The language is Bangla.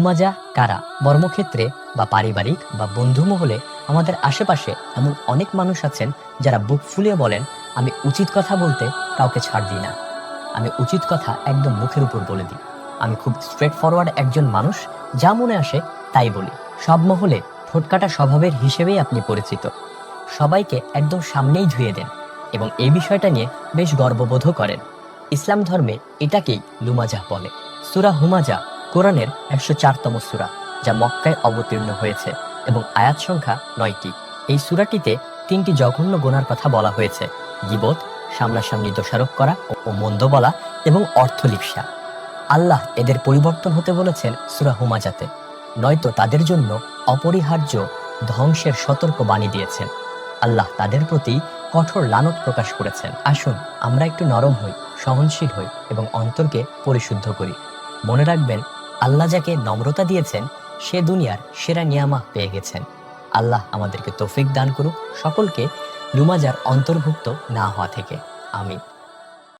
লুমাজা কারা? কর্মক্ষেত্রে বা পারিবারিক বা বন্ধু মহলে আমাদের আশেপাশে এমন অনেক মানুষ আছেন যারা বুক ফুলিয়ে বলেন, আমি উচিত কথা বলতে কাউকে ছাড় দিই না। আমি উচিত কথা একদম মুখের উপর বলে দিই। আমি খুব স্ট্রেট ফরওয়ার্ড একজন মানুষ, যা মনে আসে তাই বলি। সব মহলে ঠোঁটকাটা স্বভাবের হিসেবেই আপনি পরিচিত। সবাইকে একদম সামনেই ধুয়ে দেন এবং এই বিষয়টা নিয়ে বেশ গর্ববোধও করেন। ইসলাম ধর্মে এটাকেই লুমাজাহ বলে। সূরা হুমাজা কোরআনের ১০৪তম সূরা, যা মক্কায় অবতীর্ণ হয়েছে এবং আয়াত সংখ্যা ৯টি। এই সূরাটিতে ৩টি জঘন্য গুনার কথা বলা হয়েছে: গীবত, সামনাসামনি দোষারোপ করা ও মন্দ বলা এবং অর্থলিপ্সা। আল্লাহ এদের পরিবর্তন হতে বলেছেন সূরা হুমাজাতে, নয়তো তাদের জন্য অপরিহার্য ধ্বংসের সতর্ক বাণী দিয়েছেন। আল্লাহ তাদের প্রতি কঠোর লানত প্রকাশ করেছেন। আসুন আমরা একটু নরম হই, সহনশীল হই এবং অন্তরকে পরিশুদ্ধ করি। মনে রাখবেন, আল্লাহ যাকে নম্রতা দিয়েছেন সে দুনিয়ার সেরা নিয়ামত পেয়ে গেছেন। আল্লাহ আমাদেরকে তৌফিক দান করুক সকলকে লুমাজার অন্তর্ভুক্ত না হওয়া থেকে। আমিন।